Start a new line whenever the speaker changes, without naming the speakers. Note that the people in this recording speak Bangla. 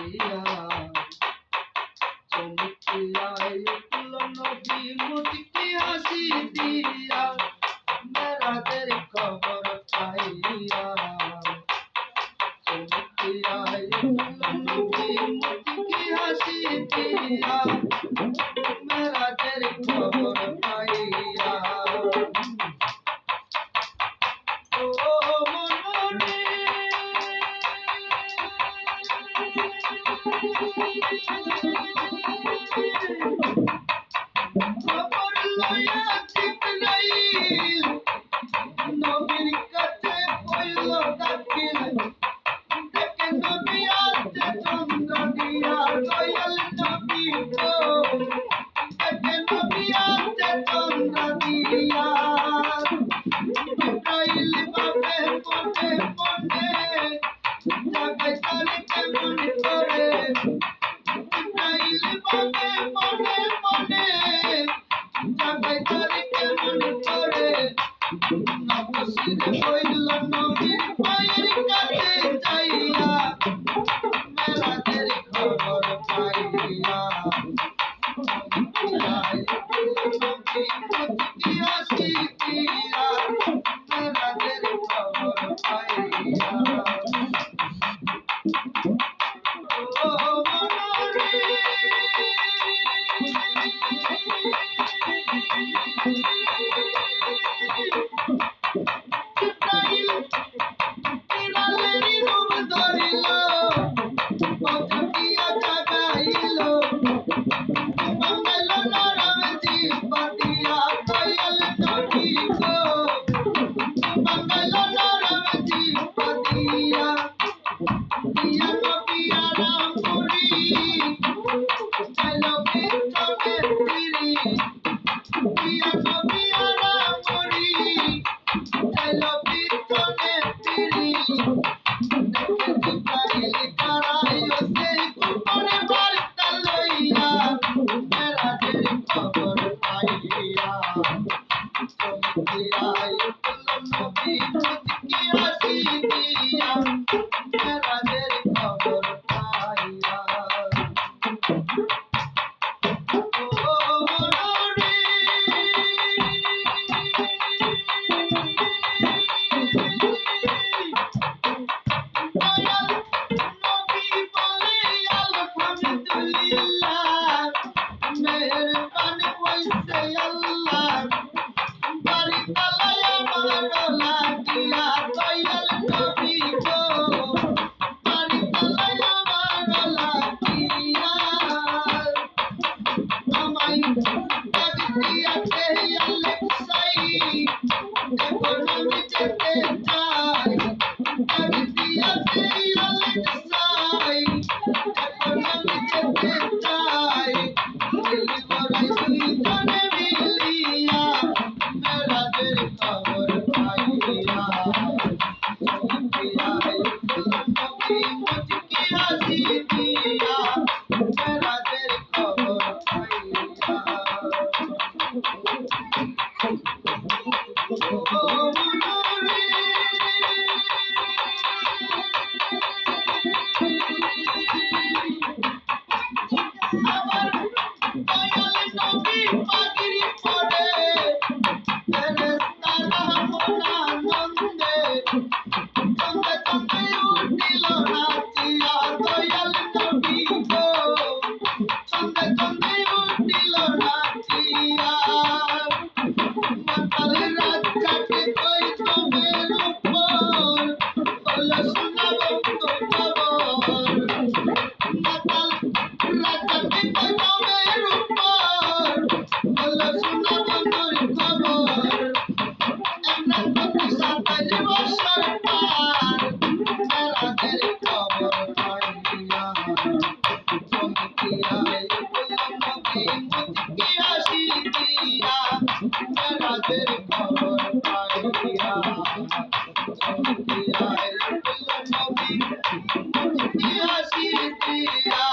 পাইয়া চমকিয়া উঠল নবী মুচকি হাসি দিয়া মেরাজের খবর পাইয়া চমকিয়া উঠল নবী মুচকি হাসি দিয়া মেরাজের খবর পাইয়া ও মনরে খবর লইয়া জিবরাইল নবীর কাছে কইল দাখিল দেখে নবী আছে চন্দ্র দিয়া দয়াল নবী গো দেখে নবী আছে চন্দ্র দিয়া জিবরাইল ভাবে মনে মনে জাগাই তারে কেমন করে জিবরাইল ভাবে মনে মনে জাগাই তারে কেমন করে নবশির হইল নবীর পায়ের কাছে যাইয়া মেরাজের খবর পাইয়া নবী মুচকি হাসি দিয়া মেরাজের খবর পাইয়া ও মনরে জিবরাইল বিড়ালেরই রূপ ধরিল পথিয়া জাগাইল বাংলাইল নরম জিহ্বা দিয়া দয়াল নবী গো বাংলাইল নরম জিহ্বা দিয়া দিয়া নবী আরাম করি চাইল পিছনে ফিরি দিয়া নবী আরাম করি চাইল পিছনে ফিরি দেখে জিবরাইল দাঁড়াইল সেই গোপনে বার্তা লইয়া মেরাজের খবর পাইয়া চমকিয়া উঠল নবী মুচকি হাসি দিয়া মেরাজের খবর পাইয়া ও মনরে দয়াল নবী বলে আলহামদুলিল্লাহ মেহেরবান হইছে আল্লাহ বাড়ি তালায় আমার লাগিয়া দয়াল নবী গো বাড়ি তালায় আমার লাগিয়া আমায় ডাক দিয়াছে আলেক্সাই দেখো নবী যেতে চাই ডাক দিয়াছে আলেক্সাই দেখো নবী যেতে চাই দিলবরাই দুইজনে মিলিয়া মেরাজের খবর পাইয়া চমকিয়া উঠল নবী মুচকি হাসি দিয়া মেরাজের খবর পাইয়া ও মনরে আমার দয়াল নবী পাগড়ি পরে ফেরেশতারা মনানন্দে চমকে চমকে উঠিল নাচিয়া দয়াল নবী গো চমকে চমকে উঠিল নাচিয়া মাতাল রাজাকে কই জমের উপর বলল শোনা বন্ধু খবর মাতাল রাজাকে কই জমের উপর বলল শোনা বন্ধুর খবর আমরা কত 27 বছর পার মেরাজের খবর পাইয়া চমকিয়া উঠল নবী মুচকি হাসি দিয়া মেরাজের খবর পাইয়া চমকিয়া উঠল নবী মুচকি হাসি দিয়া